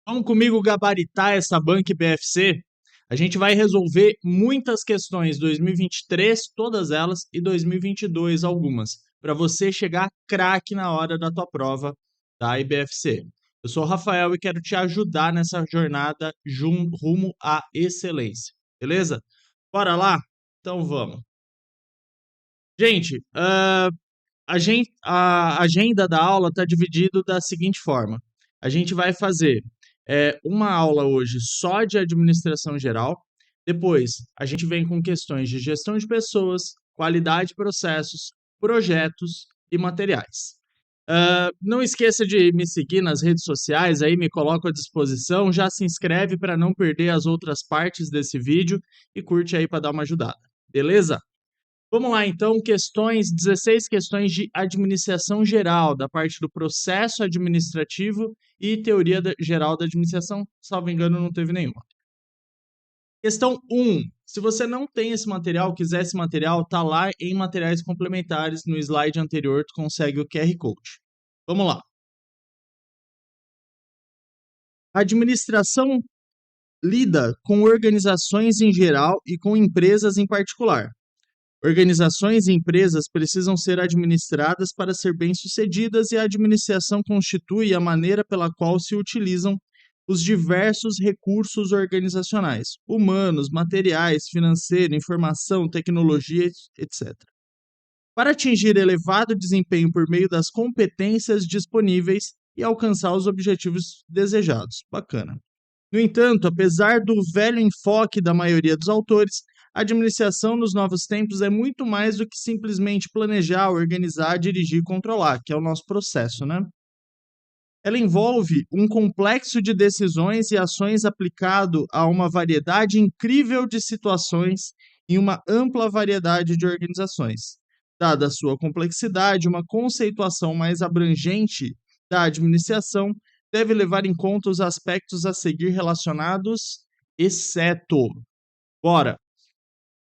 Vamos comigo gabaritar essa banca BFC? A gente vai resolver muitas questões 2023, todas elas, e 2022, algumas, para você chegar craque na hora da tua prova da IBFC. Eu sou o Rafael e quero te ajudar nessa jornada rumo à excelência, beleza? Bora lá? Então vamos. Gente, a agenda da aula está dividida da seguinte forma: a gente vai fazer uma aula hoje só de administração geral, depois a gente vem com questões de gestão de pessoas, qualidade de processos, projetos e materiais. Não esqueça de me seguir nas redes sociais, aí me coloco à disposição, já se inscreve para não perder as outras partes desse vídeo e curte aí para dar uma ajudada, beleza? Vamos lá, então, 16 questões de administração geral, da parte do processo administrativo e teoria geral da administração. Salvo engano, não teve nenhuma. Questão 1. Se você não tem esse material, quiser esse material, tá lá em materiais complementares. No slide anterior, tu consegue o QR Code. Vamos lá. A administração lida com organizações em geral e com empresas em particular. Organizações e empresas precisam ser administradas para ser bem-sucedidas e a administração constitui a maneira pela qual se utilizam os diversos recursos organizacionais, humanos, materiais, financeiro, informação, tecnologia, etc. Para atingir elevado desempenho por meio das competências disponíveis e alcançar os objetivos desejados. Bacana. No entanto, apesar do velho enfoque da maioria dos autores, a administração nos novos tempos é muito mais do que simplesmente planejar, organizar, dirigir e controlar, que é o nosso processo, né? Ela envolve um complexo de decisões e ações aplicado a uma variedade incrível de situações em uma ampla variedade de organizações. Dada a sua complexidade, uma conceituação mais abrangente da administração deve levar em conta os aspectos a seguir relacionados, exceto. Bora!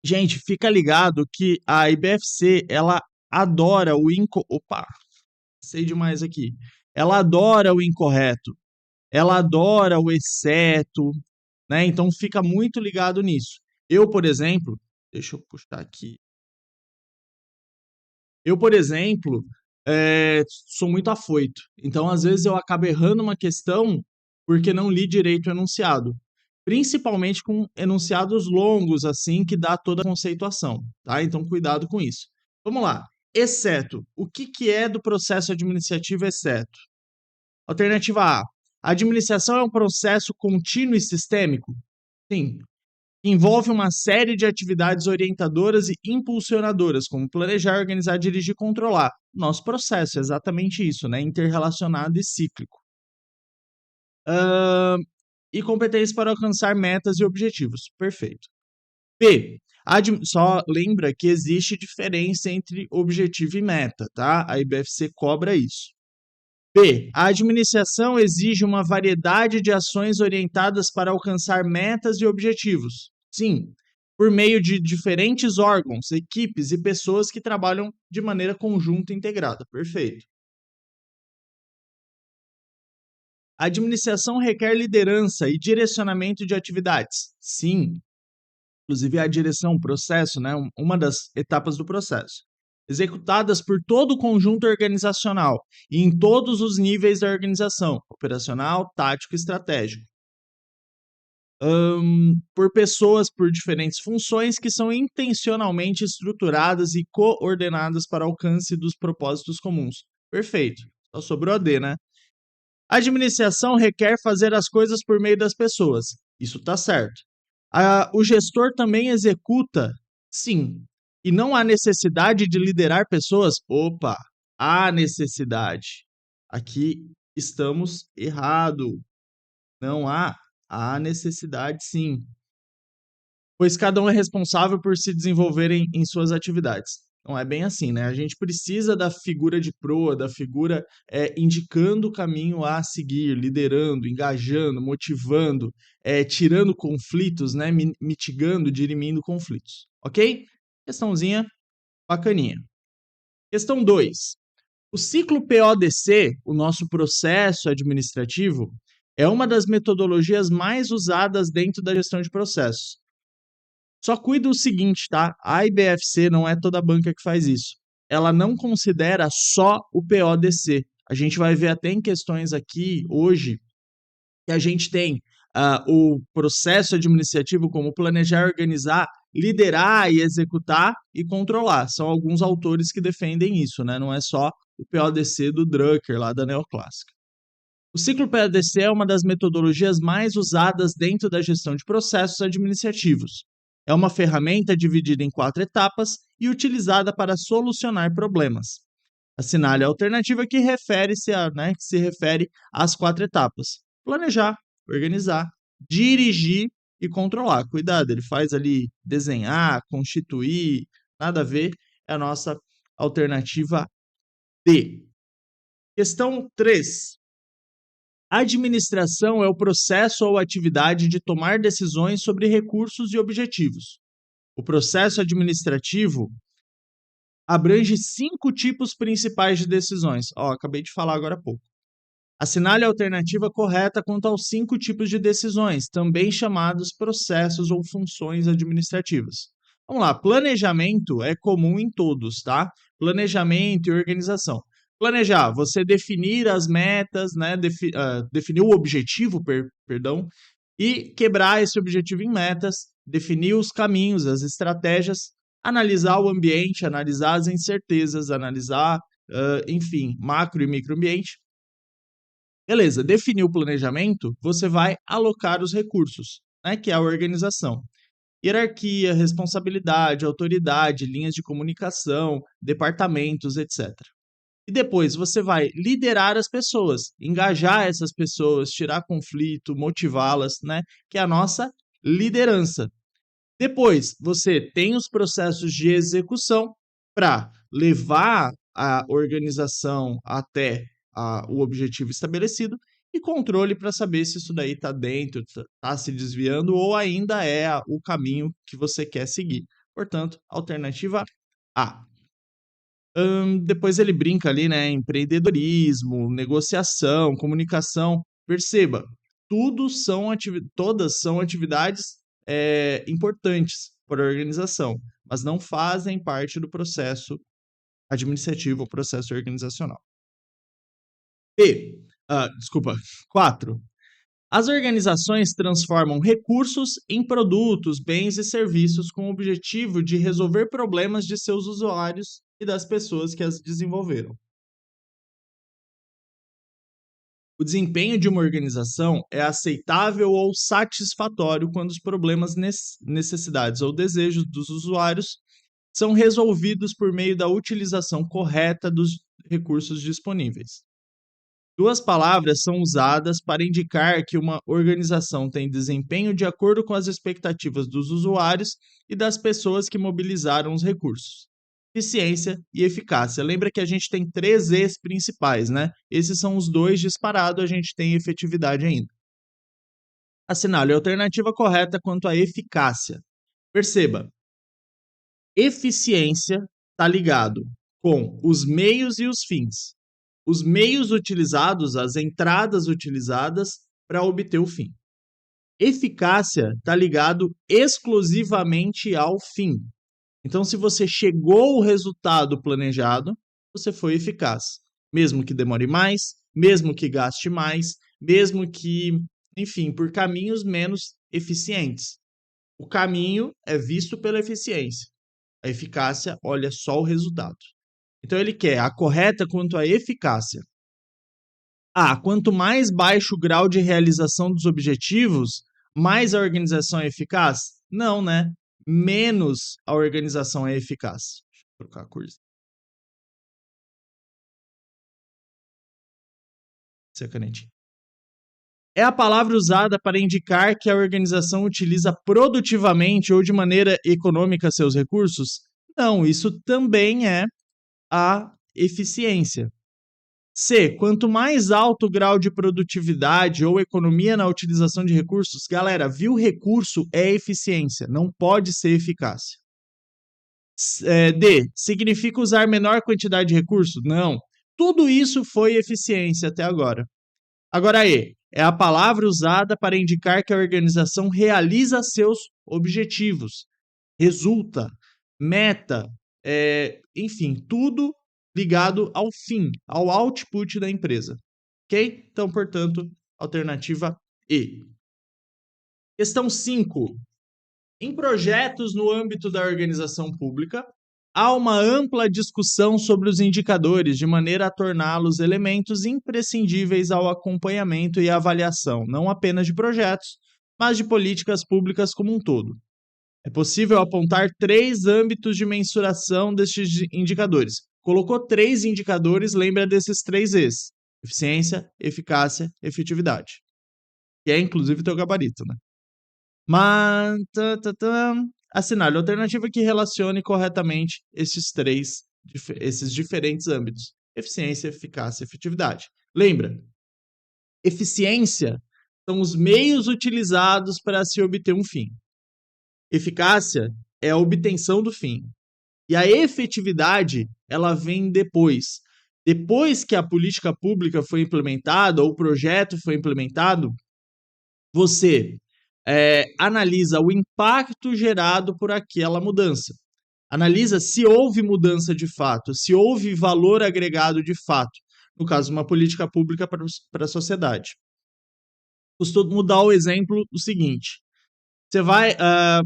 Gente, fica ligado que a IBFC, ela adora o Opa, sei demais aqui. Ela adora o incorreto. Ela adora o exceto, né? Então fica muito ligado nisso. Eu, por exemplo, deixa eu puxar aqui. Eu, por exemplo, sou muito afoito. Então, às vezes, eu acabo errando uma questão porque não li direito o enunciado. Principalmente com enunciados longos, assim, que dá toda a conceituação, tá? Então, cuidado com isso. Vamos lá. Exceto. O que é do processo administrativo exceto? Alternativa A. A administração é um processo contínuo e sistêmico? Sim. Envolve uma série de atividades orientadoras e impulsionadoras, como planejar, organizar, dirigir e controlar. Nosso processo é exatamente isso, né? Interrelacionado e cíclico. E competência para alcançar metas e objetivos. Perfeito. B. Só lembra que existe diferença entre objetivo e meta, tá? A IBFC cobra isso. B. A administração exige uma variedade de ações orientadas para alcançar metas e objetivos. Sim, por meio de diferentes órgãos, equipes e pessoas que trabalham de maneira conjunta e integrada. Perfeito. A administração requer liderança e direcionamento de atividades. Sim, inclusive a direção, o processo, né? Uma das etapas do processo. Executadas por todo o conjunto organizacional e em todos os níveis da organização, operacional, tático e estratégico. Por pessoas por diferentes funções que são intencionalmente estruturadas e coordenadas para alcance dos propósitos comuns. Perfeito. Só sobrou a D, né? A administração requer fazer as coisas por meio das pessoas. Isso está certo. O gestor também executa, sim. E não há necessidade de liderar pessoas? Opa, há necessidade. Aqui estamos errado. Não há. Há necessidade, sim. Pois cada um é responsável por se desenvolverem em suas atividades. Não é bem assim, né? A gente precisa da figura de proa, da figura indicando o caminho a seguir, liderando, engajando, motivando, tirando conflitos, né? Mitigando, dirimindo conflitos. Ok? Questãozinha bacaninha. Questão 2. O ciclo PODC, o nosso processo administrativo, É uma das metodologias mais usadas dentro da gestão de processos. Só cuida o seguinte, tá? A IBFC não é toda banca que faz isso. Ela não considera só o PODC. A gente vai ver até em questões aqui hoje que a gente tem o processo administrativo como planejar, organizar, liderar e executar e controlar. São alguns autores que defendem isso, né? Não é só o PODC do Drucker, lá da Neoclássica. O ciclo PODC é uma das metodologias mais usadas dentro da gestão de processos administrativos. É uma ferramenta dividida em 4 etapas e utilizada para solucionar problemas. Assinale a alternativa que que se refere às 4 etapas: planejar, organizar, dirigir e controlar. Cuidado, ele faz ali desenhar, constituir, nada a ver, é a nossa alternativa D. Questão 3. Administração é o processo ou atividade de tomar decisões sobre recursos e objetivos. O processo administrativo abrange 5 tipos principais de decisões. Acabei de falar agora há pouco. Assinale a alternativa correta quanto aos 5 tipos de decisões, também chamados processos ou funções administrativas. Vamos lá, planejamento é comum em todos, tá? Planejamento e organização. Planejar, você definir as metas, né? Definir o objetivo, perdão, e quebrar esse objetivo em metas, definir os caminhos, as estratégias, analisar o ambiente, analisar as incertezas, analisar, enfim, macro e microambiente. Beleza, definiu o planejamento, você vai alocar os recursos, né, que é a organização. Hierarquia, responsabilidade, autoridade, linhas de comunicação, departamentos, etc. E depois você vai liderar as pessoas, engajar essas pessoas, tirar conflito, motivá-las, né, que é a nossa liderança. Depois, você tem os processos de execução para levar a organização até o objetivo estabelecido e controle para saber se isso daí está dentro, está se desviando ou ainda é o caminho que você quer seguir. Portanto, alternativa A. Depois ele brinca ali, né? Empreendedorismo, negociação, comunicação. Perceba, todas são atividades importantes para a organização, mas não fazem parte do processo administrativo ou processo organizacional. 4. As organizações transformam recursos em produtos, bens e serviços com o objetivo de resolver problemas de seus usuários e das pessoas que as desenvolveram. O desempenho de uma organização é aceitável ou satisfatório quando os problemas, necessidades ou desejos dos usuários são resolvidos por meio da utilização correta dos recursos disponíveis. 2 palavras são usadas para indicar que uma organização tem desempenho de acordo com as expectativas dos usuários e das pessoas que mobilizaram os recursos: eficiência e eficácia. Lembra que a gente tem 3 E's principais, né? Esses são os 2 disparados, a gente tem efetividade ainda. Assinale a alternativa correta quanto à eficácia. Perceba, eficiência está ligado com os meios e os fins. Os meios utilizados, as entradas utilizadas para obter o fim. Eficácia está ligado exclusivamente ao fim. Então, se você chegou ao resultado planejado, você foi eficaz. Mesmo que demore mais, mesmo que gaste mais, mesmo que, enfim, por caminhos menos eficientes. O caminho é visto pela eficiência. A eficácia olha só o resultado. Então, ele quer a correta quanto à eficácia. Quanto mais baixo o grau de realização dos objetivos, mais a organização é eficaz? Não, né? Menos a organização é eficaz. Deixa eu trocar a cor. Essa é a canetinha. É a palavra usada para indicar que a organização utiliza produtivamente ou de maneira econômica seus recursos? Não, isso também é a eficiência. C. Quanto mais alto o grau de produtividade ou economia na utilização de recursos, galera, viu recurso é eficiência, não pode ser eficácia. D. Significa usar menor quantidade de recursos? Não. Tudo isso foi eficiência até agora. Agora E. é a palavra usada para indicar que a organização realiza seus objetivos, resulta, meta, enfim, tudo ligado ao fim, ao output da empresa. Ok? Então, portanto, alternativa E. Questão 5. Em projetos no âmbito da organização pública, há uma ampla discussão sobre os indicadores, de maneira a torná-los elementos imprescindíveis ao acompanhamento e avaliação, não apenas de projetos, mas de políticas públicas como um todo. É possível apontar 3 âmbitos de mensuração destes indicadores. Colocou 3 indicadores, lembra desses 3 E's: eficiência, eficácia, efetividade. Que é inclusive teu gabarito, né? Mas assinale a alternativa que relacione corretamente esses diferentes âmbitos: eficiência, eficácia e efetividade. Lembra, eficiência são os meios utilizados para se obter um fim. Eficácia é a obtenção do fim. E a efetividade, ela vem depois. Depois que a política pública foi implementada ou o projeto foi implementado, você analisa o impacto gerado por aquela mudança. Analisa se houve mudança de fato, se houve valor agregado de fato. No caso, uma política pública para a sociedade. Costumo dar o exemplo do seguinte: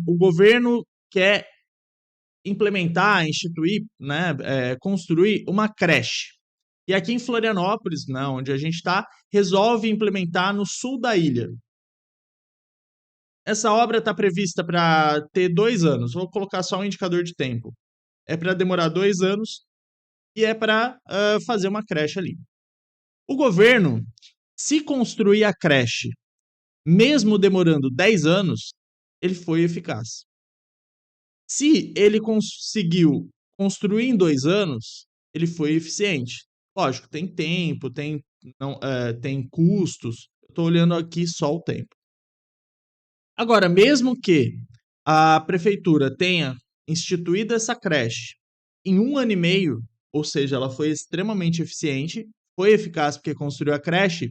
o governo quer implementar, instituir, né, construir uma creche. E aqui em Florianópolis, né, onde a gente está, resolve implementar no sul da ilha. Essa obra está prevista para ter 2 anos. Vou colocar só um indicador de tempo. É para demorar 2 anos e é para fazer uma creche ali. O governo, se construir a creche, mesmo demorando 10 anos, ele foi eficaz. Se ele conseguiu construir em 2 anos, ele foi eficiente. Lógico, tem tempo, tem custos. Estou olhando aqui só o tempo. Agora, mesmo que a prefeitura tenha instituído essa creche em 1 ano e meio, ou seja, ela foi extremamente eficiente, foi eficaz porque construiu a creche,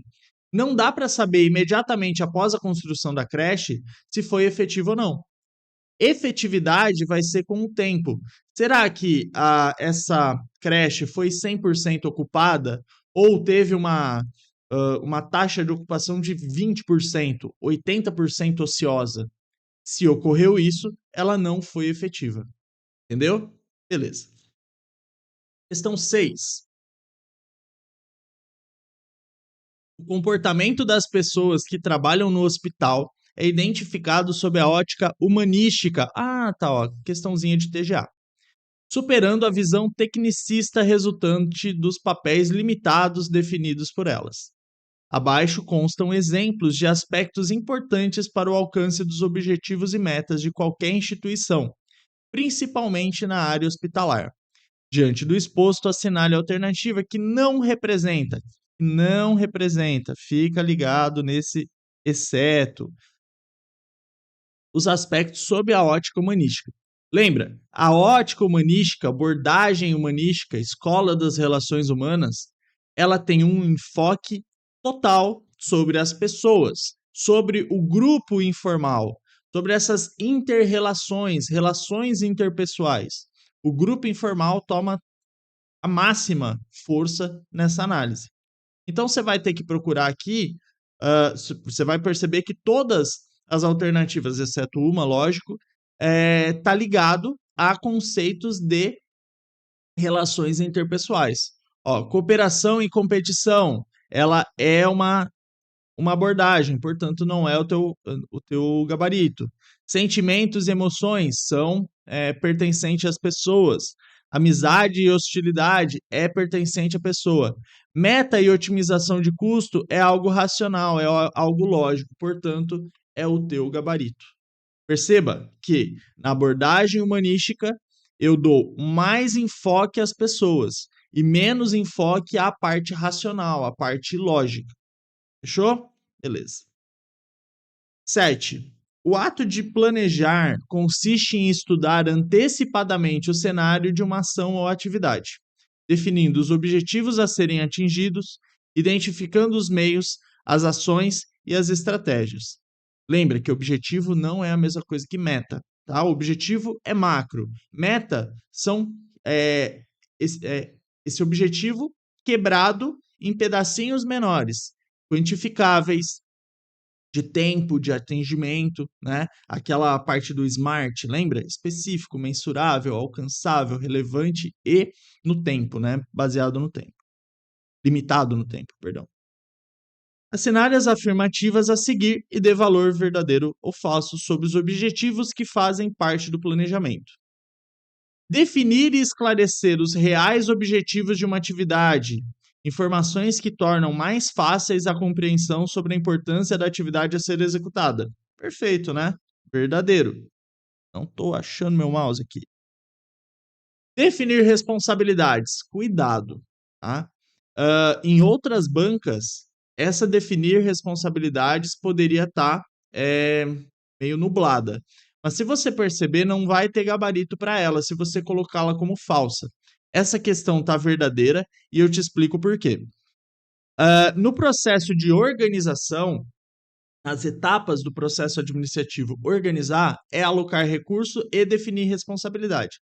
não dá para saber imediatamente após a construção da creche se foi efetivo ou não. Efetividade vai ser com o tempo. Será que essa creche foi 100% ocupada ou teve uma taxa de ocupação de 20%, 80% ociosa? Se ocorreu isso, ela não foi efetiva. Entendeu? Beleza. Questão 6. O comportamento das pessoas que trabalham no hospital é identificado sob a ótica humanística. Ah, tá, ó, questãozinha de TGA. Superando a visão tecnicista resultante dos papéis limitados definidos por elas. Abaixo constam exemplos de aspectos importantes para o alcance dos objetivos e metas de qualquer instituição, principalmente na área hospitalar. Diante do exposto, assinale a alternativa que não representa, fica ligado nesse exceto, os aspectos sob a ótica humanística. Lembra, a ótica humanística, abordagem humanística, escola das relações humanas, ela tem um enfoque total sobre as pessoas, sobre o grupo informal, sobre essas inter-relações, relações interpessoais. O grupo informal toma a máxima força nessa análise. Então, você vai ter que procurar aqui, você vai perceber que todas as alternativas, exceto uma, lógico, tá ligado a conceitos de relações interpessoais. Ó, cooperação e competição, ela é uma abordagem, portanto, não é o teu gabarito. Sentimentos e emoções são pertencentes às pessoas. Amizade e hostilidade é pertencente à pessoa. Meta e otimização de custo é algo racional, é algo lógico, portanto, é o teu gabarito. Perceba que na abordagem humanística eu dou mais enfoque às pessoas e menos enfoque à parte racional, à parte lógica. Fechou? Beleza. 7. O ato de planejar consiste em estudar antecipadamente o cenário de uma ação ou atividade, definindo os objetivos a serem atingidos, identificando os meios, as ações e as estratégias. Lembra que objetivo não é a mesma coisa que meta, tá? O objetivo é macro. Meta são esse objetivo quebrado em pedacinhos menores, quantificáveis, de tempo, de atingimento, né? Aquela parte do SMART, lembra? Específico, mensurável, alcançável, relevante e no tempo, né? Baseado no tempo. Limitado no tempo, perdão. Assinale as afirmativas a seguir e dê valor verdadeiro ou falso sobre os objetivos que fazem parte do planejamento. Definir e esclarecer os reais objetivos de uma atividade. Informações que tornam mais fáceis a compreensão sobre a importância da atividade a ser executada. Perfeito, né? Verdadeiro. Não estou achando meu mouse aqui. Definir responsabilidades. Cuidado, tá? Em outras bancas, essa definir responsabilidades poderia estar meio nublada. Mas se você perceber, não vai ter gabarito para ela se você colocá-la como falsa. Essa questão está verdadeira e eu te explico por quê. No processo de organização, as etapas do processo administrativo organizar é alocar recurso e definir responsabilidade.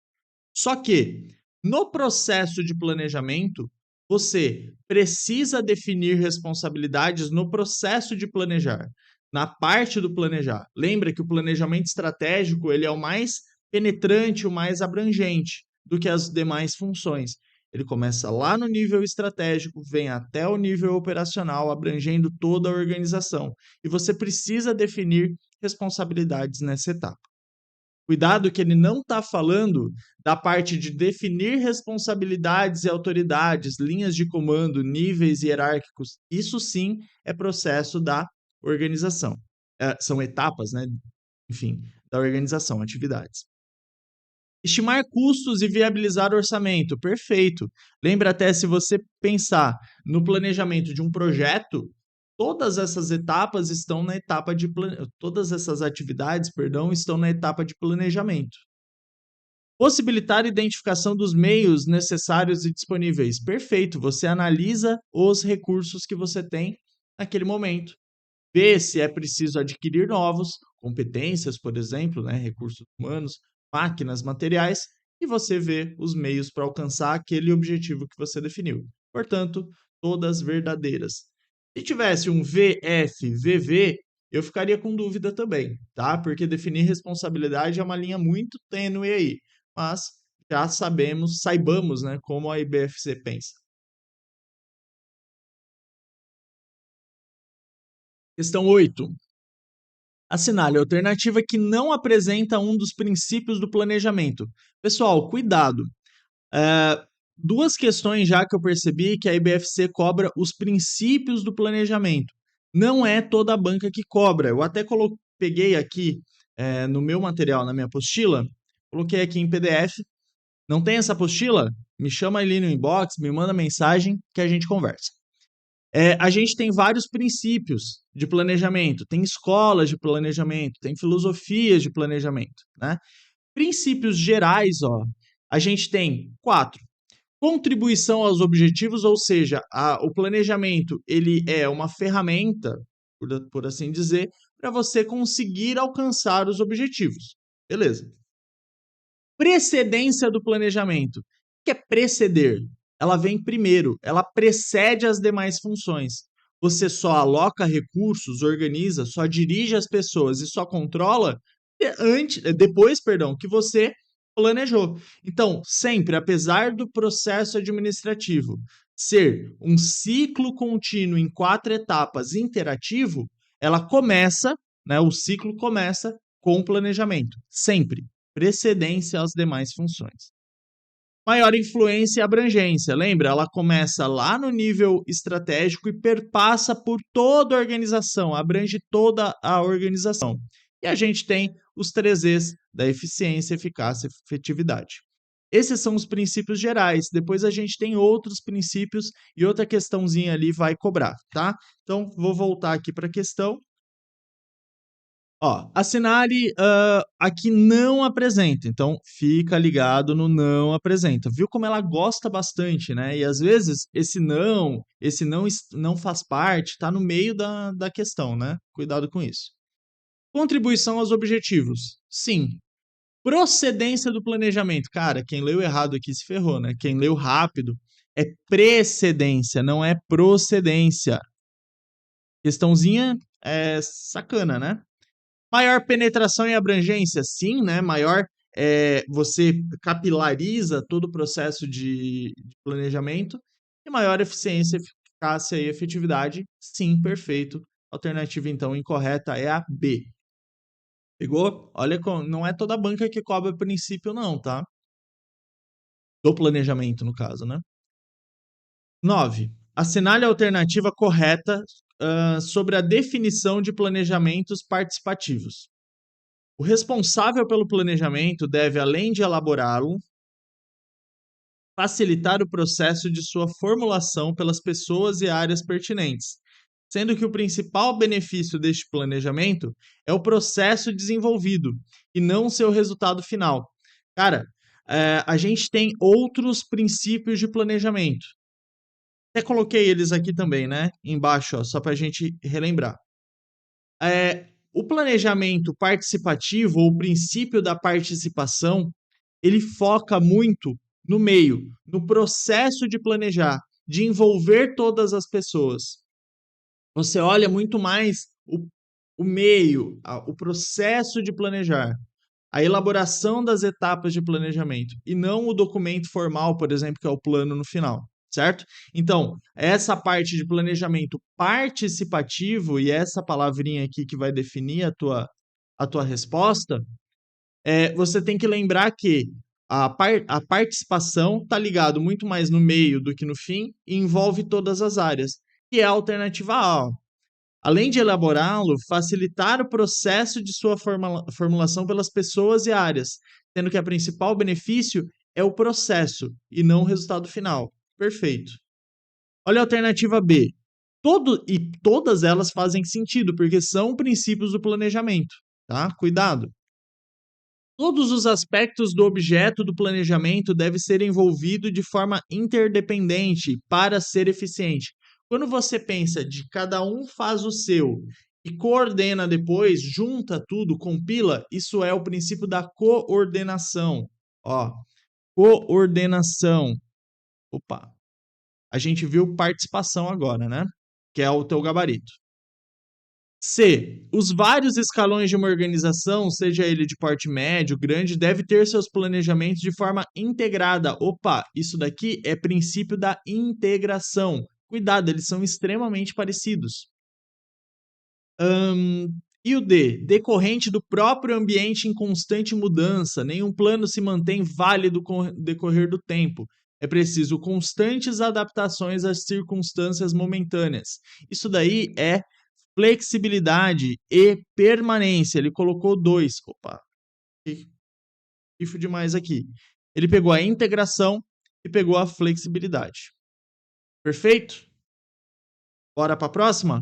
Só que, no processo de planejamento, você precisa definir responsabilidades no processo de planejar, na parte do planejar. Lembra que o planejamento estratégico ele é o mais penetrante, o mais abrangente do que as demais funções. Ele começa lá no nível estratégico, vem até o nível operacional, abrangendo toda a organização. E você precisa definir responsabilidades nessa etapa. Cuidado que ele não está falando da parte de definir responsabilidades e autoridades, linhas de comando, níveis hierárquicos. Isso sim é processo da organização. São etapas, né? Enfim, da organização, atividades. Estimar custos e viabilizar orçamento. Perfeito. Lembra até se você pensar no planejamento de um projeto, todas essas etapas estão na etapa de todas essas atividades, perdão, estão na etapa de planejamento. Possibilitar a identificação dos meios necessários e disponíveis. Perfeito. Você analisa os recursos que você tem naquele momento. Vê se é preciso adquirir novos, competências, por exemplo, né, recursos humanos, máquinas, materiais, e você vê os meios para alcançar aquele objetivo que você definiu. Portanto, todas verdadeiras. Se tivesse um VF, VV, eu ficaria com dúvida também, tá? Porque definir responsabilidade é uma linha muito tênue aí, mas já saibamos, né, como a IBFC pensa. Questão 8. Assinale a alternativa que não apresenta um dos princípios do planejamento. Pessoal, cuidado. É, duas questões já que eu percebi que a IBFC cobra os princípios do planejamento. Não é toda a banca que cobra. Eu até peguei aqui no meu material, na minha apostila, coloquei aqui em PDF. Não tem essa apostila? Me chama ali no inbox, me manda mensagem que a gente conversa. A gente tem vários princípios de planejamento, tem escolas de planejamento, tem filosofias de planejamento, né? Princípios gerais, ó, a gente tem 4. Contribuição aos objetivos, ou seja, o planejamento ele é uma ferramenta, por assim dizer, para você conseguir alcançar os objetivos. Beleza. Precedência do planejamento. O que é preceder? Ela vem primeiro, ela precede as demais funções. Você só aloca recursos, organiza, só dirige as pessoas e só controla depois, que você planejou. Então, sempre, apesar do processo administrativo ser um ciclo contínuo em 4 etapas interativo, ela começa, né, o ciclo começa com o planejamento, sempre precedência às demais funções. Maior influência e abrangência. Lembra? Ela começa lá no nível estratégico e perpassa por toda a organização, abrange toda a organização. E a gente tem os 3 E's da eficiência, eficácia e efetividade. Esses são os princípios gerais. Depois a gente tem outros princípios e outra questãozinha ali vai cobrar, tá? Então, vou voltar aqui para a questão. Ó, assinale aqui não apresenta, então fica ligado no não apresenta. Viu como ela gosta bastante, né? E às vezes esse não faz parte, tá no meio da questão, né? Cuidado com isso. Contribuição aos objetivos. Sim. Procedência do planejamento. Cara, quem leu errado aqui se ferrou, né? Quem leu rápido é precedência, não é procedência. Questãozinha sacana, né? Maior penetração e abrangência, sim, né? Maior, você capilariza todo o processo de planejamento. E maior eficiência, eficácia e efetividade, sim, perfeito. Alternativa, então, incorreta é a B. Pegou? Olha, não é toda banca que cobra princípio, não, tá? Do planejamento, no caso, né? 9. Assinale a alternativa correta sobre a definição de planejamentos participativos. O responsável pelo planejamento deve, além de elaborá-lo, facilitar o processo de sua formulação pelas pessoas e áreas pertinentes, sendo que o principal benefício deste planejamento é o processo desenvolvido e não seu resultado final. Cara, a gente tem outros princípios de planejamento. Até coloquei eles aqui também, né? Embaixo, ó, só para a gente relembrar. O planejamento participativo, ou o princípio da participação, ele foca muito no meio, no processo de planejar, de envolver todas as pessoas. Você olha muito mais o meio, o processo de planejar, a elaboração das etapas de planejamento, e não o documento formal, por exemplo, que é o plano no final, certo? Então, essa parte de planejamento participativo, e essa palavrinha aqui que vai definir a tua resposta, você tem que lembrar que a participação está ligado muito mais no meio do que no fim e envolve todas as áreas, que é a alternativa A. Ó. Além de elaborá-lo, facilitar o processo de sua formulação pelas pessoas e áreas, sendo que o principal benefício é o processo e não o resultado final. Perfeito. Olha a alternativa B. Todas elas fazem sentido, porque são princípios do planejamento, tá? Cuidado. Todos os aspectos do objeto do planejamento devem ser envolvidos de forma interdependente para ser eficiente. Quando você pensa de cada um faz o seu e coordena depois, junta tudo, compila, isso é o princípio da coordenação. Ó, coordenação. Opa, a gente viu participação agora, né? Que é o teu gabarito. C. Os vários escalões de uma organização, seja ele de porte médio, grande, deve ter seus planejamentos de forma integrada. Opa, isso daqui é princípio da integração. Cuidado, eles são extremamente parecidos. E o D, decorrente do próprio ambiente em constante mudança, nenhum plano se mantém válido com o decorrer do tempo. É preciso constantes adaptações às circunstâncias momentâneas. Isso daí é flexibilidade e permanência. Ele colocou dois. Opa, ifo demais aqui. Ele pegou a integração e pegou a flexibilidade. Perfeito? Bora para a próxima?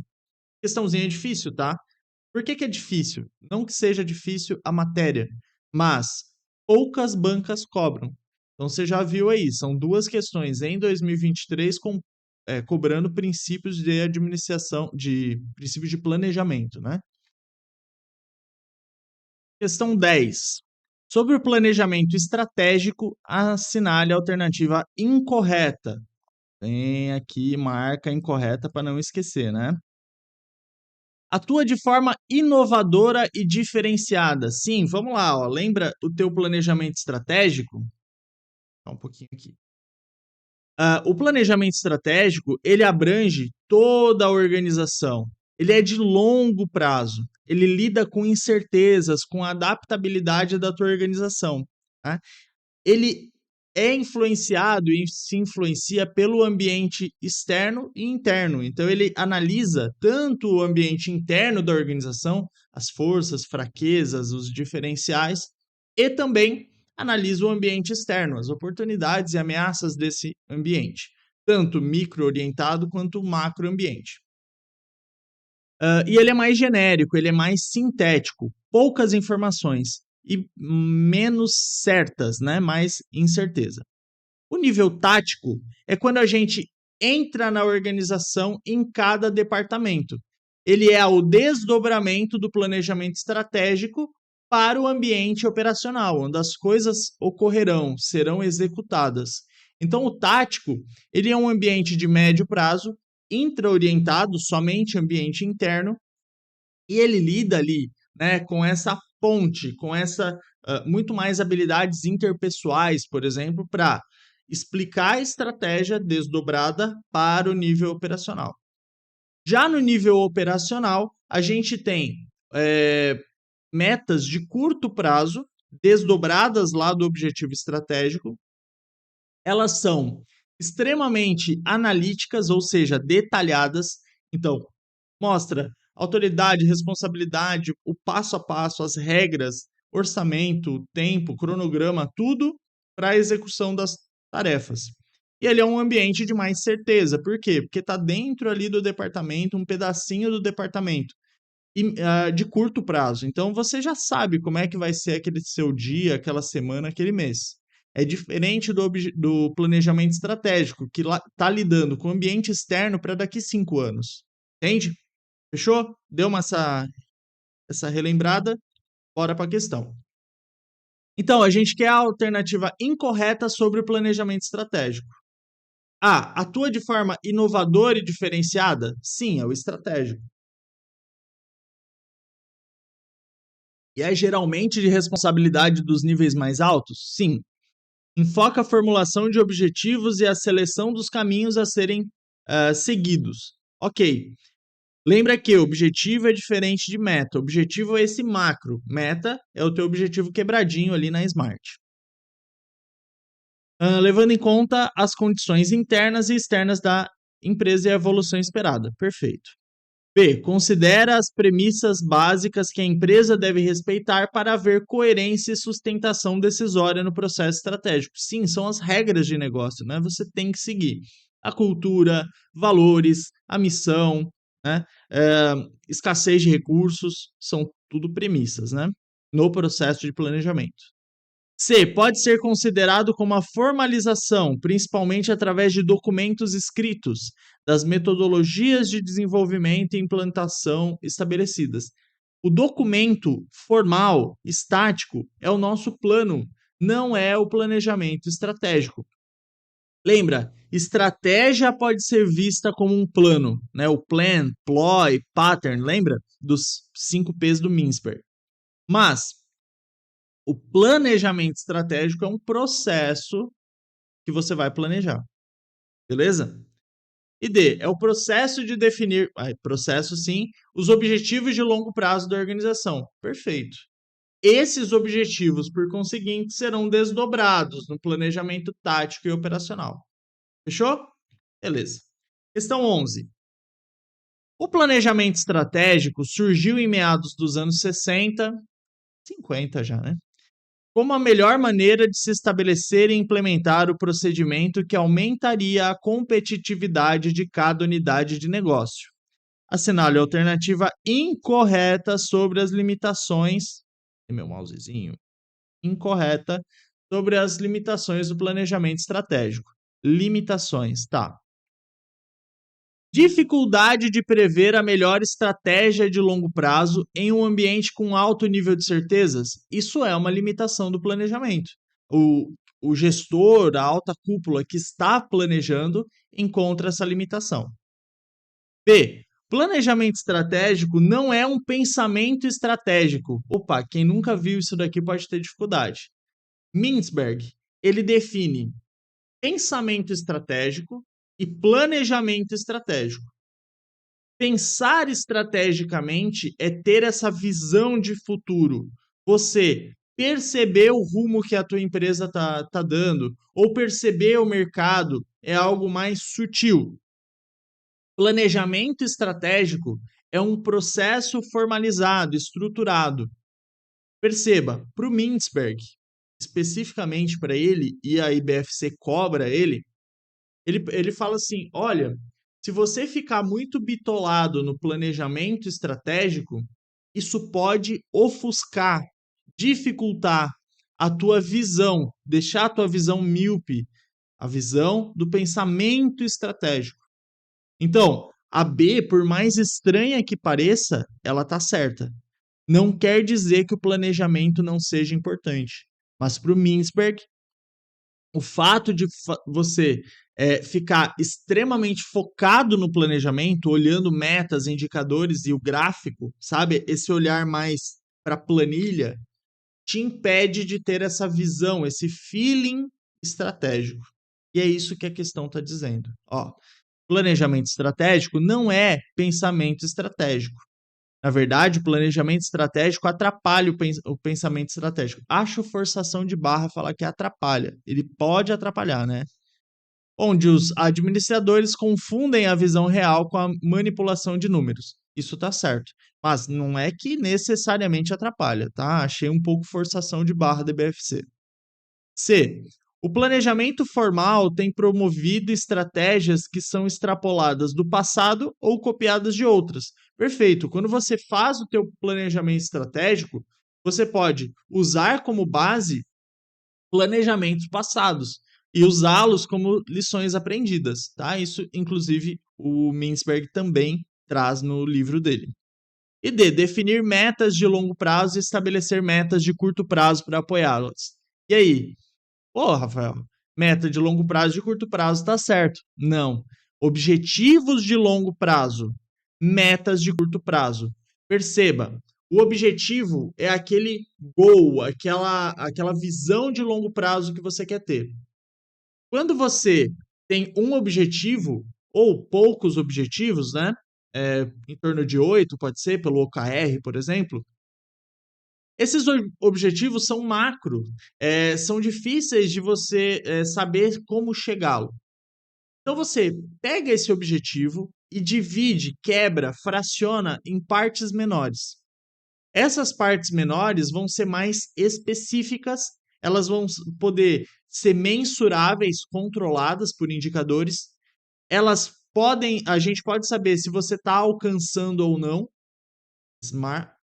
Questãozinha difícil, tá? Por que é difícil? Não que seja difícil a matéria, mas poucas bancas cobram. Então você já viu aí, são duas questões em 2023 cobrando princípios de administração, de princípios de planejamento, né? Questão 10. Sobre o planejamento estratégico, assinale a alternativa incorreta. Tem aqui marca incorreta para não esquecer, né? Atua de forma inovadora e diferenciada. Sim, vamos lá, ó. Lembra o teu planejamento estratégico? Um pouquinho aqui. O planejamento estratégico, ele abrange toda a organização. Ele é de longo prazo. Ele lida com incertezas, com a adaptabilidade da tua organização. Tá? Ele é influenciado e se influencia pelo ambiente externo e interno. Então, ele analisa tanto o ambiente interno da organização, as forças, fraquezas, os diferenciais, e também analisa o ambiente externo, as oportunidades e ameaças desse ambiente, tanto micro-orientado quanto macro-ambiente. E ele é mais genérico, ele é mais sintético, poucas informações e menos certas, né? Mais incerteza. O nível tático é quando a gente entra na organização em cada departamento. Ele é o desdobramento do planejamento estratégico para o ambiente operacional, onde as coisas ocorrerão, serão executadas. Então, o tático, ele é um ambiente de médio prazo, intra-orientado, somente ambiente interno, e ele lida ali, né, com essa ponte, com essa muito mais habilidades interpessoais, por exemplo, para explicar a estratégia desdobrada para o nível operacional. Já no nível operacional, a gente tem metas de curto prazo, desdobradas lá do objetivo estratégico. Elas são extremamente analíticas, ou seja, detalhadas. Então, mostra autoridade, responsabilidade, o passo a passo, as regras, orçamento, tempo, cronograma, tudo para a execução das tarefas. E ele é um ambiente de mais certeza. Por quê? Porque está dentro ali do departamento, um pedacinho do departamento, de curto prazo. Então você já sabe como é que vai ser aquele seu dia, aquela semana, aquele mês. É diferente do planejamento estratégico, que está lidando com o ambiente externo para daqui 5 anos. Entende? Fechou? Deu essa relembrada? Bora para a questão. Então, a gente quer a alternativa incorreta sobre o planejamento estratégico. A. Atua de forma inovadora e diferenciada? Sim, é o estratégico. E é geralmente de responsabilidade dos níveis mais altos? Sim. Enfoca a formulação de objetivos e a seleção dos caminhos a serem seguidos. Ok. Lembra que objetivo é diferente de meta. Objetivo é esse macro. Meta é o teu objetivo quebradinho ali na Smart. Levando em conta as condições internas e externas da empresa e a evolução esperada. Perfeito. B. Considera as premissas básicas que a empresa deve respeitar para haver coerência e sustentação decisória no processo estratégico. Sim, são as regras de negócio, né? Você tem que seguir a cultura, valores, a missão, né? Escassez de recursos, são tudo premissas, né? No processo de planejamento. C. Pode ser considerado como a formalização, principalmente através de documentos escritos, das metodologias de desenvolvimento e implantação estabelecidas. O documento formal, estático, é o nosso plano, não é o planejamento estratégico. Lembra, estratégia pode ser vista como um plano, né? O plan, ploy, pattern, lembra? Dos 5 P's do Mintzberg. Mas o planejamento estratégico é um processo que você vai planejar, beleza? E D, é o processo de definir, processo sim, os objetivos de longo prazo da organização. Perfeito. Esses objetivos, por conseguinte, serão desdobrados no planejamento tático e operacional. Fechou? Beleza. Questão 11. O planejamento estratégico surgiu em meados dos anos 60, 50 já, né? Como a melhor maneira de se estabelecer e implementar o procedimento que aumentaria a competitividade de cada unidade de negócio. Assinale a alternativa incorreta sobre as limitações. Meu mousezinho. Incorreta sobre as limitações do planejamento estratégico. Limitações, tá. Dificuldade de prever a melhor estratégia de longo prazo em um ambiente com alto nível de certezas. Isso é uma limitação do planejamento. O gestor, a alta cúpula que está planejando, encontra essa limitação. B. Planejamento estratégico não é um pensamento estratégico. Opa, quem nunca viu isso daqui pode ter dificuldade. Mintzberg, ele define pensamento estratégico e planejamento estratégico. Pensar estrategicamente é ter essa visão de futuro. Você perceber o rumo que a tua empresa tá dando, ou perceber o mercado, é algo mais sutil. Planejamento estratégico é um processo formalizado, estruturado. Perceba, para o Mintzberg, especificamente para ele, e a IBFC cobra ele fala assim: olha, Se você ficar muito bitolado no planejamento estratégico, isso pode ofuscar, dificultar a tua visão, deixar a tua visão míope, a visão do pensamento estratégico. Então, a B, por mais estranha que pareça, ela está certa. Não quer dizer que o planejamento não seja importante, mas para o Mintzberg, o fato de você ficar extremamente focado no planejamento, olhando metas, indicadores e o gráfico, sabe? Esse olhar mais para a planilha, te impede de ter essa visão, esse feeling estratégico. E é isso que a questão está dizendo. Ó, planejamento estratégico não é pensamento estratégico. Na verdade, o planejamento estratégico atrapalha o pensamento estratégico. Acho forçação de barra falar que atrapalha. Ele pode atrapalhar, né? Onde os administradores confundem a visão real com a manipulação de números. Isso tá certo. Mas não é que necessariamente atrapalha, tá? Achei um pouco forçação de barra da BFC. C. O planejamento formal tem promovido estratégias que são extrapoladas do passado ou copiadas de outras. Perfeito. Quando você faz o teu planejamento estratégico, você pode usar como base planejamentos passados e usá-los como lições aprendidas, tá? Isso, inclusive, o Mintzberg também traz no livro dele. E D. Definir metas de longo prazo e estabelecer metas de curto prazo para apoiá-las. E aí? Ô, Rafael, meta de longo prazo e de curto prazo tá certo. Não. Objetivos de longo prazo, metas de curto prazo. Perceba, o objetivo é aquele goal, aquela visão de longo prazo que você quer ter. Quando você tem um objetivo, ou poucos objetivos, né? Em torno de 8, pode ser, pelo OKR, por exemplo, esses objetivos são macro, são difíceis de você saber como chegá-lo. Então você pega esse objetivo e divide, quebra, fraciona em partes menores. Essas partes menores vão ser mais específicas, elas vão poder ser mensuráveis, controladas por indicadores. A gente pode saber se você está alcançando ou não.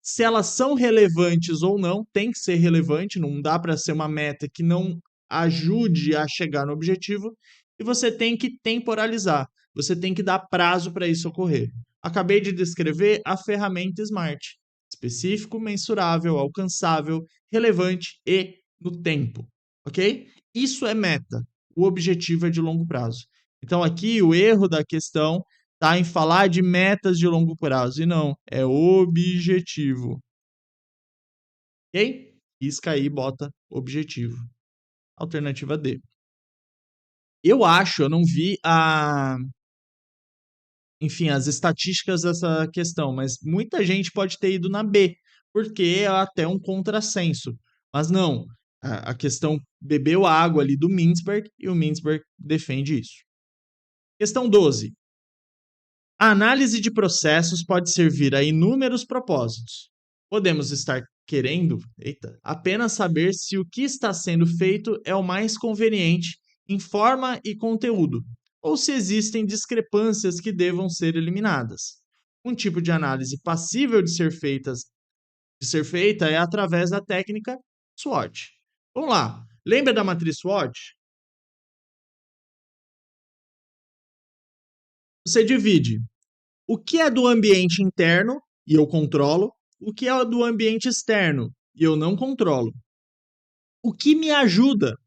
Se elas são relevantes ou não, tem que ser relevante, não dá para ser uma meta que não ajude a chegar no objetivo, e você tem que temporalizar, você tem que dar prazo para isso ocorrer. Acabei de descrever a ferramenta SMART: específico, mensurável, alcançável, relevante e no tempo, ok? Isso é meta, o objetivo é de longo prazo. Então aqui o erro da questão tá em falar de metas de longo prazo. E não, é objetivo. Ok? Risca aí, bota objetivo. Alternativa D. Eu não vi enfim, as estatísticas dessa questão, mas muita gente pode ter ido na B, porque é até um contrassenso. Mas não, a questão bebeu a água ali do Mintzberg e o Mintzberg defende isso. Questão 12. A análise de processos pode servir a inúmeros propósitos. Podemos estar querendo, apenas saber se o que está sendo feito é o mais conveniente em forma e conteúdo, ou se existem discrepâncias que devam ser eliminadas. Um tipo de análise passível de ser feita é através da técnica SWOT. Vamos lá. Lembra da matriz SWOT? Você divide o que é do ambiente interno e eu controlo, o que é do ambiente externo e eu não controlo. O que me ajuda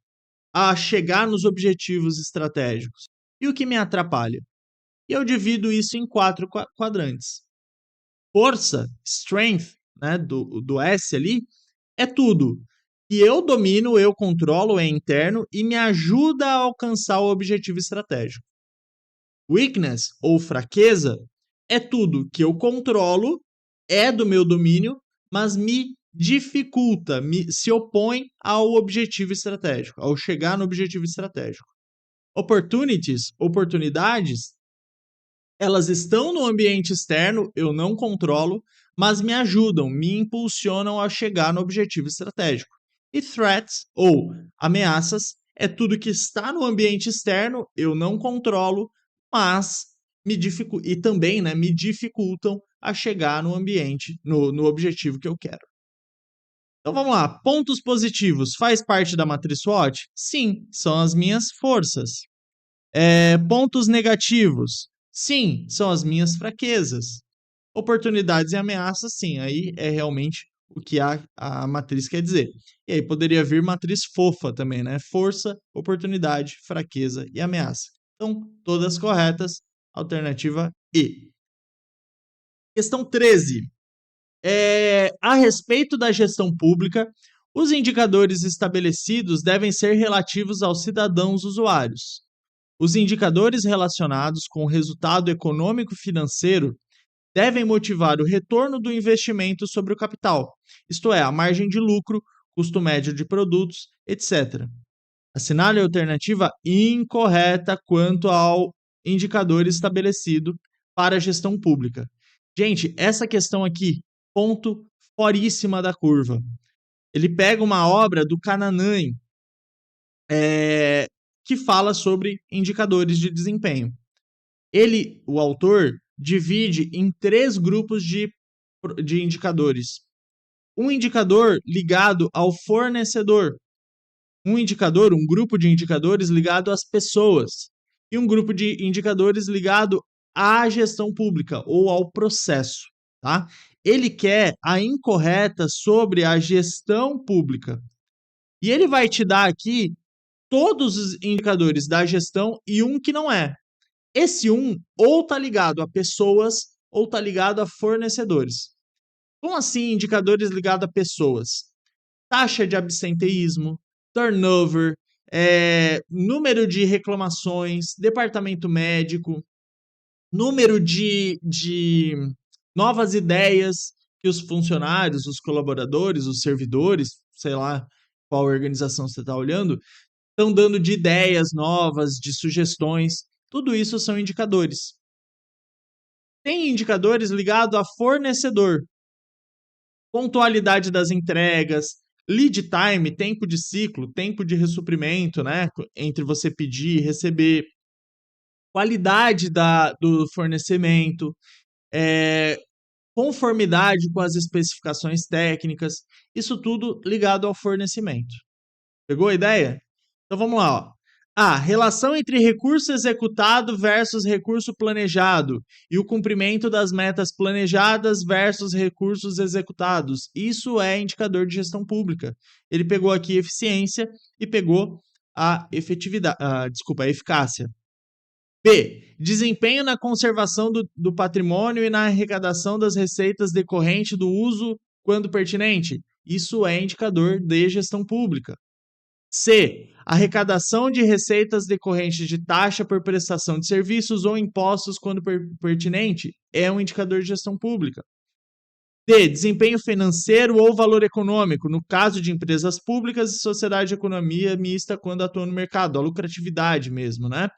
a chegar nos objetivos estratégicos e o que me atrapalha. E eu divido isso em 4 quadrantes. Força, strength, né, do S ali, é tudo. E eu domino, eu controlo, é interno e me ajuda a alcançar o objetivo estratégico. Weakness, ou fraqueza, é tudo que eu controlo, é do meu domínio, mas me dificulta, se opõe ao objetivo estratégico, ao chegar no objetivo estratégico. Opportunities, oportunidades, elas estão no ambiente externo, eu não controlo, mas me ajudam, me impulsionam a chegar no objetivo estratégico. E threats, ou ameaças, é tudo que está no ambiente externo, eu não controlo, mas e também, né, me dificultam a chegar no ambiente, no objetivo que eu quero. Então vamos lá, pontos positivos. Faz parte da matriz SWOT? Sim, são as minhas forças. Pontos negativos? Sim, são as minhas fraquezas. Oportunidades e ameaças, sim, aí é realmente o que a matriz quer dizer. E aí poderia vir matriz fofa também, né? Força, oportunidade, fraqueza e ameaça. Então, todas corretas, alternativa E. Questão 13. A respeito da gestão pública, os indicadores estabelecidos devem ser relativos aos cidadãos usuários. Os indicadores relacionados com o resultado econômico-financeiro devem motivar o retorno do investimento sobre o capital, isto é, a margem de lucro, custo médio de produtos, etc. Assinale a alternativa incorreta quanto ao indicador estabelecido para a gestão pública. Gente, essa questão aqui, ponto foríssima da curva. Ele pega uma obra do Kananãe, que fala sobre indicadores de desempenho. Ele, o autor, divide em 3 grupos de indicadores. Um indicador ligado ao fornecedor, um grupo de indicadores ligado às pessoas e um grupo de indicadores ligado à gestão pública ou ao processo, tá? Ele quer a incorreta sobre a gestão pública. E ele vai te dar aqui todos os indicadores da gestão e um que não é. Esse um ou está ligado a pessoas ou está ligado a fornecedores. Como assim indicadores ligados a pessoas? Taxa de absenteísmo, turnover, número de reclamações, departamento médico, número de novas ideias que os funcionários, os colaboradores, os servidores, sei lá qual organização você está olhando, estão dando de ideias novas, de sugestões. Tudo isso são indicadores. Tem indicadores ligados a fornecedor, pontualidade das entregas, lead time, tempo de ciclo, tempo de ressuprimento, né? Entre você pedir e receber, qualidade do fornecimento, conformidade com as especificações técnicas, isso tudo ligado ao fornecimento. Pegou a ideia? Então vamos lá, ó. Relação entre recurso executado versus recurso planejado e o cumprimento das metas planejadas versus recursos executados. Isso é indicador de gestão pública. Ele pegou aqui eficiência e pegou a efetividade, a eficácia. B. Desempenho na conservação do patrimônio e na arrecadação das receitas decorrente do uso quando pertinente. Isso é indicador de gestão pública. C. Arrecadação de receitas decorrentes de taxa por prestação de serviços ou impostos quando pertinente é um indicador de gestão pública. D. Desempenho financeiro ou valor econômico, no caso de empresas públicas e sociedade de economia mista quando atuam no mercado, a lucratividade mesmo, né?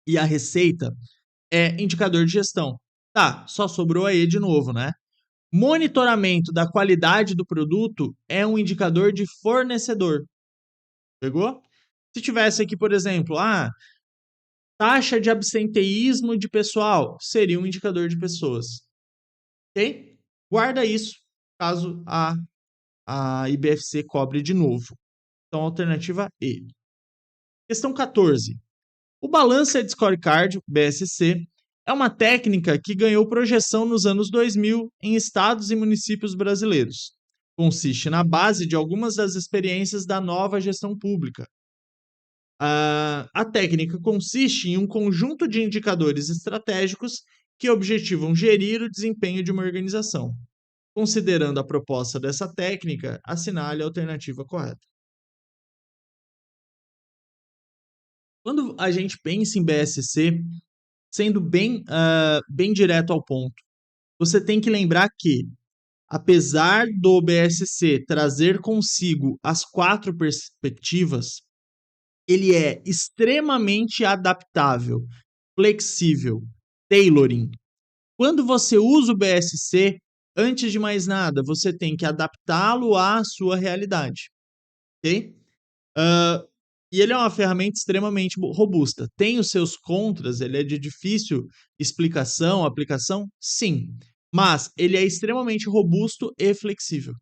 E a receita é indicador de gestão. Tá, só sobrou a E de novo, né? Monitoramento da qualidade do produto é um indicador de fornecedor. Pegou? Se tivesse aqui, por exemplo, taxa de absenteísmo de pessoal, seria um indicador de pessoas. Ok? Guarda isso, caso a IBFC cobre de novo. Então, alternativa E. Questão 14. O Balanced Scorecard, BSC, é uma técnica que ganhou projeção nos anos 2000 em estados e municípios brasileiros. Consiste na base de algumas das experiências da nova gestão pública. A técnica consiste em um conjunto de indicadores estratégicos que objetivam gerir o desempenho de uma organização. Considerando a proposta dessa técnica, assinale a alternativa correta. Quando a gente pensa em BSC, sendo bem direto ao ponto, você tem que lembrar que, apesar do BSC trazer consigo as 4 perspectivas, ele é extremamente adaptável, flexível, tailoring. Quando você usa o BSC, antes de mais nada, você tem que adaptá-lo à sua realidade, ok? E ele é uma ferramenta extremamente robusta. Tem os seus contras, ele é de difícil explicação, aplicação? Sim. Mas ele é extremamente robusto e flexível.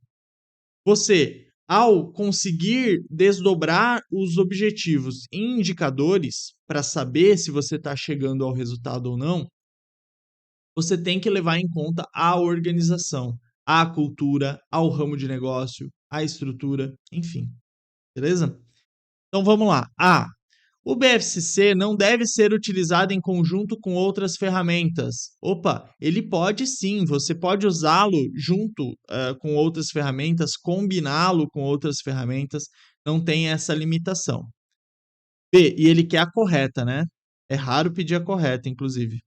Você, ao conseguir desdobrar os objetivos em indicadores para saber se você está chegando ao resultado ou não, você tem que levar em conta a organização, a cultura, ao ramo de negócio, a estrutura, enfim. Beleza? Então vamos lá. A. O BFCC não deve ser utilizado em conjunto com outras ferramentas. Opa, ele pode sim, você pode usá-lo junto com outras ferramentas, combiná-lo com outras ferramentas, não tem essa limitação. B, e ele quer a correta, né? É raro pedir a correta, inclusive.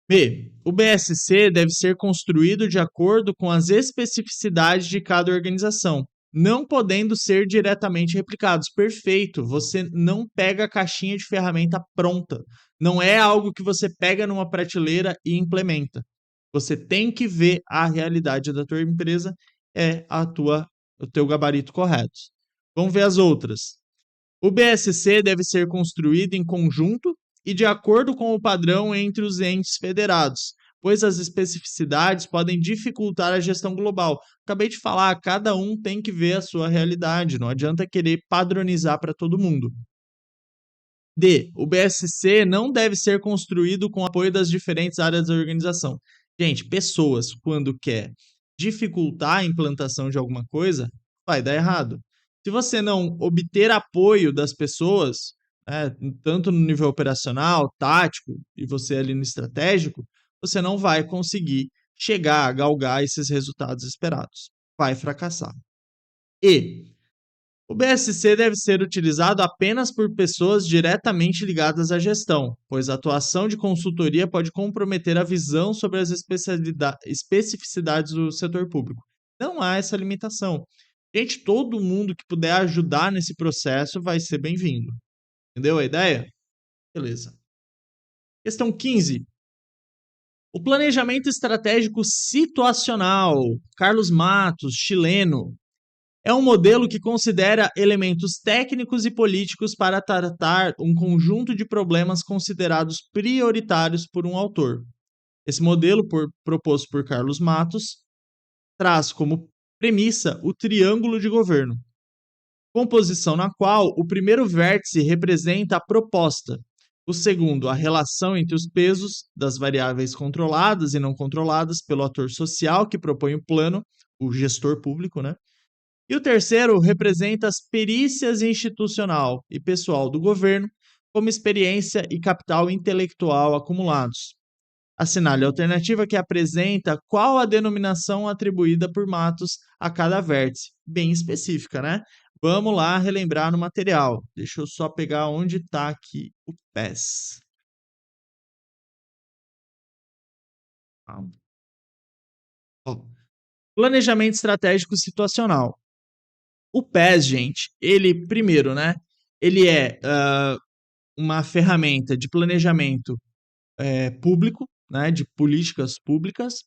B, o BSC deve ser construído de acordo com as especificidades de cada organização, não podendo ser diretamente replicados. Perfeito, você não pega a caixinha de ferramenta pronta. Não é algo que você pega numa prateleira e implementa. Você tem que ver a realidade da tua empresa, é o teu gabarito correto. Vamos ver as outras. O BSC deve ser construído em conjunto e de acordo com o padrão entre os entes federados, pois as especificidades podem dificultar a gestão global. Acabei de falar, cada um tem que ver a sua realidade, não adianta querer padronizar para todo mundo. D. O BSC não deve ser construído com apoio das diferentes áreas da organização. Gente, pessoas, quando quer dificultar a implantação de alguma coisa, vai dar errado. Se você não obter apoio das pessoas, né, tanto no nível operacional, tático, e você ali no estratégico, você não vai conseguir chegar a galgar esses resultados esperados. Vai fracassar. E o BSC deve ser utilizado apenas por pessoas diretamente ligadas à gestão, pois a atuação de consultoria pode comprometer a visão sobre as especificidades do setor público. Não há essa limitação. Gente, todo mundo que puder ajudar nesse processo vai ser bem-vindo. Entendeu a ideia? Beleza. Questão 15. O planejamento estratégico situacional. Carlos Matos, chileno. É um modelo que considera elementos técnicos e políticos para tratar um conjunto de problemas considerados prioritários por um autor. Esse modelo, proposto por Carlos Matos, traz como premissa o triângulo de governo, composição na qual o primeiro vértice representa a proposta, o segundo, a relação entre os pesos das variáveis controladas e não controladas pelo ator social que propõe o plano, o gestor público, né? E o terceiro representa as perícias institucional e pessoal do governo, como experiência e capital intelectual acumulados. Assinale a alternativa que apresenta qual a denominação atribuída por Matos a cada vértice, bem específica, né? Vamos lá relembrar no material. Deixa eu só pegar onde está aqui o PES. Ó, planejamento estratégico situacional. O PES, gente, ele, primeiro, né? Ele é uma ferramenta de planejamento público, né? De políticas públicas.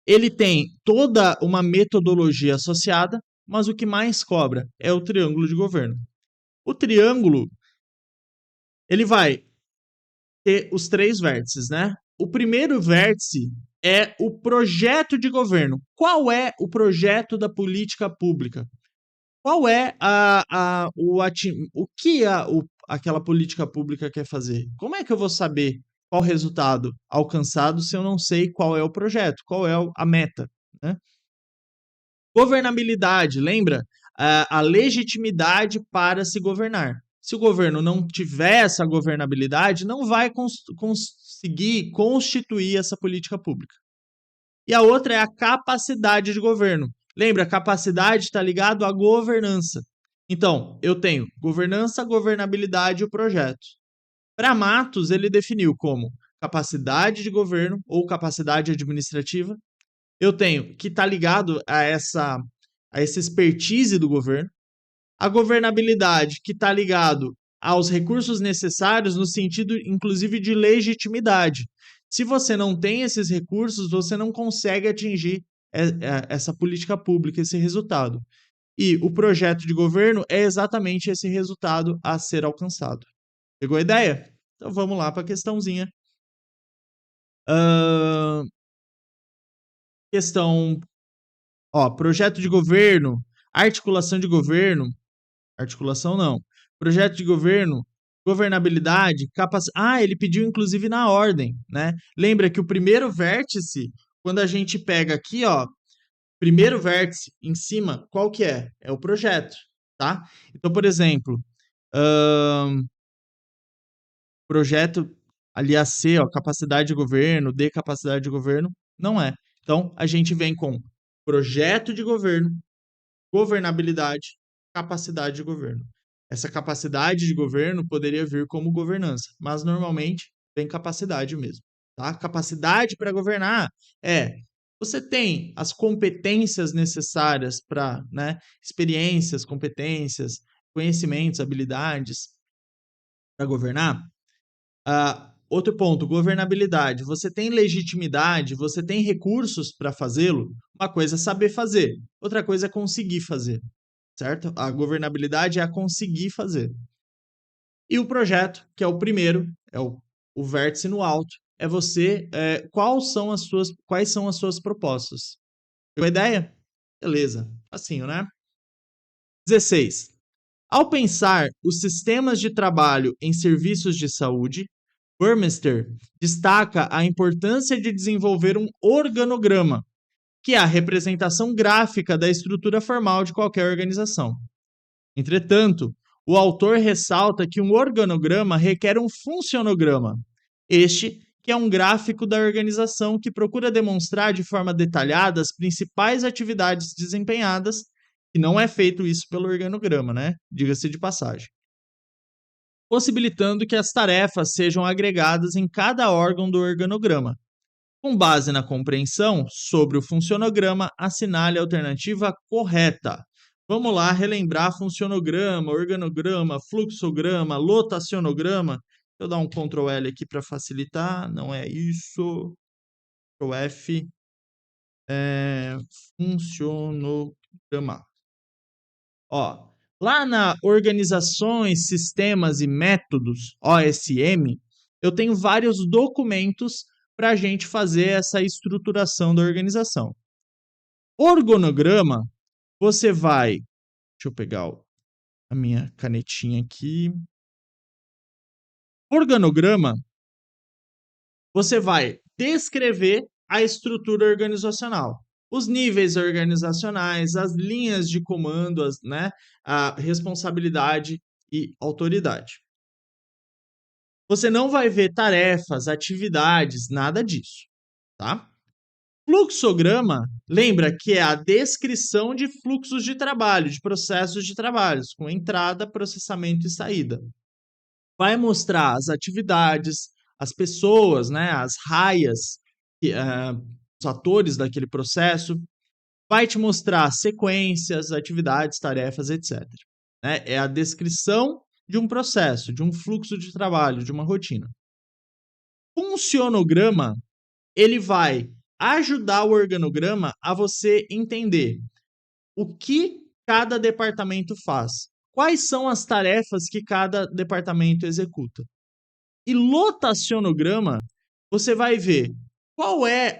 Ele tem toda uma metodologia associada, mas o que mais cobra é o triângulo de governo. O triângulo, ele vai ter os três vértices, né? O primeiro vértice é o projeto de governo. Qual é o projeto da política pública? Qual é o que aquela política pública quer fazer? Como é que eu vou saber qual o resultado alcançado se eu não sei qual é o projeto, qual é a meta, né? Governabilidade, lembra? A legitimidade para se governar. Se o governo não tiver essa governabilidade, não vai conseguir constituir essa política pública. E a outra é a capacidade de governo. Lembra, capacidade está ligado à governança. Então, eu tenho governança, governabilidade e o projeto. Para Matos, ele definiu como capacidade de governo ou capacidade administrativa. Eu tenho que está ligado a essa expertise do governo. A governabilidade, que está ligado aos recursos necessários no sentido, inclusive, de legitimidade. Se você não tem esses recursos, você não consegue atingir essa política pública, esse resultado. E o projeto de governo é exatamente esse resultado a ser alcançado. Pegou a ideia? Então vamos lá para a questãozinha. Questão, ó, projeto de governo, articulação de governo, articulação não, projeto de governo, governabilidade, capacidade. Ele pediu inclusive na ordem, né? Lembra que o primeiro vértice, quando a gente pega aqui, ó, primeiro vértice em cima, qual que é? É o projeto, tá? Então, por exemplo, projeto ali a C, ó, capacidade de governo, D, capacidade de governo, não é. Então, a gente vem com projeto de governo, governabilidade, capacidade de governo. Essa capacidade de governo poderia vir como governança, mas normalmente vem capacidade mesmo, tá? Capacidade para governar é você tem as competências necessárias para, né, experiências, competências, conhecimentos, habilidades para governar. Outro ponto, governabilidade. Você tem legitimidade, você tem recursos para fazê-lo. Uma coisa é saber fazer, outra coisa é conseguir fazer, certo? A governabilidade é a conseguir fazer. E o projeto, que é o primeiro, é o vértice no alto, é você, quais são as suas propostas. Pegou a ideia? Beleza, facinho, né? 16. Ao pensar os sistemas de trabalho em serviços de saúde, Burmester destaca a importância de desenvolver um organograma, que é a representação gráfica da estrutura formal de qualquer organização. Entretanto, o autor ressalta que um organograma requer um funcionograma, este que é um gráfico da organização que procura demonstrar de forma detalhada as principais atividades desempenhadas, e não é feito isso pelo organograma, né? Diga-se de passagem. Possibilitando que as tarefas sejam agregadas em cada órgão do organograma. Com base na compreensão sobre o funcionograma, assinale a alternativa correta. Vamos lá relembrar funcionograma, organograma, fluxograma, lotacionograma. Deixa eu dar um Ctrl L aqui para facilitar. Não é isso. Ctrl F. Funcionograma. Ó, lá na Organizações, Sistemas e Métodos, OSM, eu tenho vários documentos para a gente fazer essa estruturação da organização. Organograma, você vai... Deixa eu pegar a minha canetinha aqui. Organograma, você vai descrever a estrutura organizacional. Os níveis organizacionais, as linhas de comando, né, a responsabilidade e autoridade. Você não vai ver tarefas, atividades, nada disso, tá? Fluxograma, lembra que é a descrição de fluxos de trabalho, de processos de trabalho, com entrada, processamento e saída. Vai mostrar as atividades, as pessoas, né, as raias, os atores daquele processo, vai te mostrar sequências, atividades, tarefas, etc. Né? É a descrição de um processo, de um fluxo de trabalho, de uma rotina. Funcionograma, ele vai ajudar o organograma a você entender o que cada departamento faz, quais são as tarefas que cada departamento executa. E lotacionograma, você vai ver qual é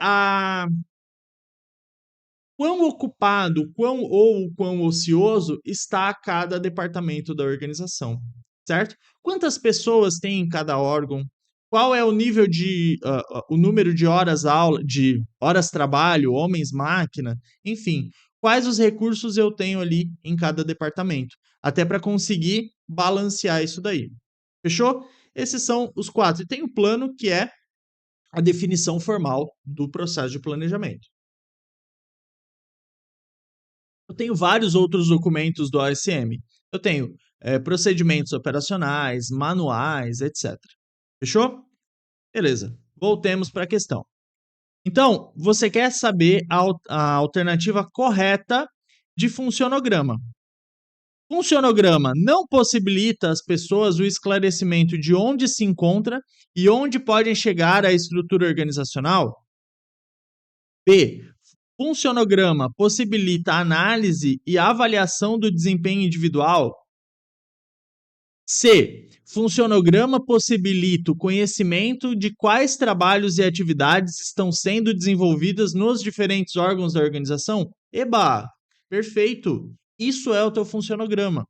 quão ocupado, quão ocioso está cada departamento da organização, certo? Quantas pessoas tem em cada órgão? Qual é o nível o número de horas aula, de horas trabalho, homens máquina, enfim, quais os recursos eu tenho ali em cada departamento, até para conseguir balancear isso daí. Fechou? Esses são os 4. E tem o plano, que é a definição formal do processo de planejamento. Eu tenho vários outros documentos do OSM. Eu tenho procedimentos operacionais, manuais, etc. Fechou? Beleza. Voltemos para a questão. Então, você quer saber a alternativa correta de funcionograma. Funcionograma não possibilita às pessoas o esclarecimento de onde se encontra e onde podem chegar à estrutura organizacional? B. Funcionograma possibilita a análise e avaliação do desempenho individual? C. Funcionograma possibilita o conhecimento de quais trabalhos e atividades estão sendo desenvolvidas nos diferentes órgãos da organização? Eba! Perfeito! Isso é o teu funcionograma.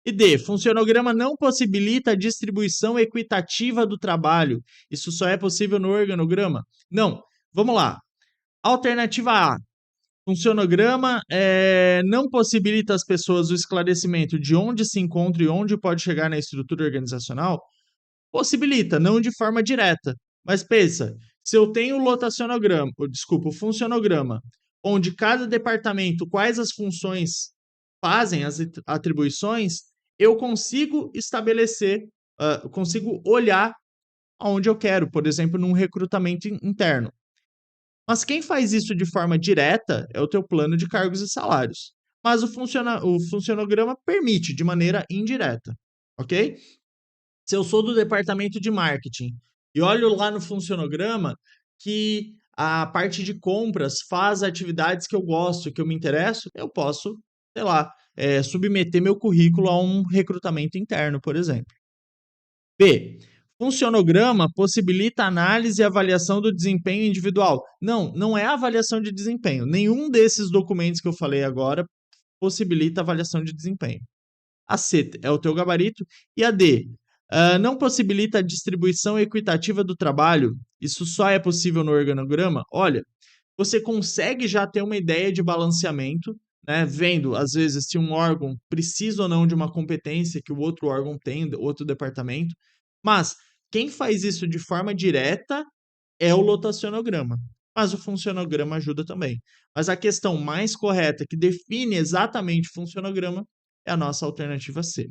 E D. Funcionograma não possibilita a distribuição equitativa do trabalho. Isso só é possível no organograma? Não. Vamos lá. Alternativa A. Funcionograma não possibilita às pessoas o esclarecimento de onde se encontra e onde pode chegar na estrutura organizacional? Possibilita, não de forma direta. Mas pensa, se eu tenho o funcionograma, onde cada departamento, quais as funções fazem, as atribuições, eu consigo estabelecer, consigo olhar aonde eu quero, por exemplo, num recrutamento interno. Mas quem faz isso de forma direta é o teu plano de cargos e salários. Mas o funcionograma permite de maneira indireta, ok? Se eu sou do departamento de marketing e olho lá no funcionograma que a parte de compras faz atividades que eu gosto, que eu me interesso, eu posso, sei lá, submeter meu currículo a um recrutamento interno, por exemplo. B. Funcionograma possibilita análise e avaliação do desempenho individual. Não, não é avaliação de desempenho. Nenhum desses documentos que eu falei agora possibilita avaliação de desempenho. A C é o teu gabarito. E a D, não possibilita a distribuição equitativa do trabalho. Isso só é possível no organograma? Olha, você consegue já ter uma ideia de balanceamento, né? Vendo, às vezes, se um órgão precisa ou não de uma competência que o outro órgão tem, outro departamento. Mas quem faz isso de forma direta é o lotacionograma. Mas o funcionograma ajuda também. Mas a questão mais correta, que define exatamente o funcionograma, é a nossa alternativa C.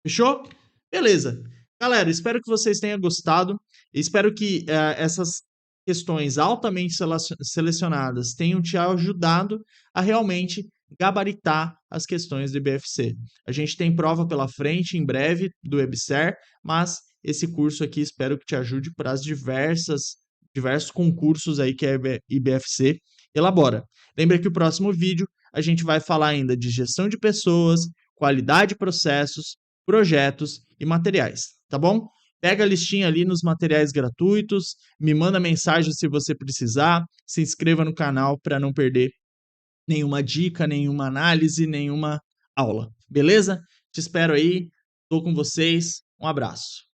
Fechou? Beleza. Galera, espero que vocês tenham gostado. Espero que essas questões altamente selecionadas tenham te ajudado a realmente gabaritar as questões do IBFC. A gente tem prova pela frente em breve do WebSer, mas esse curso aqui espero que te ajude para as diversos concursos aí que a IBFC elabora. Lembra que o próximo vídeo a gente vai falar ainda de gestão de pessoas, qualidade de processos, projetos e materiais, tá bom? Pega a listinha ali nos materiais gratuitos, me manda mensagem se você precisar, se inscreva no canal para não perder nenhuma dica, nenhuma análise, nenhuma aula, beleza? Te espero aí, tô com vocês, um abraço.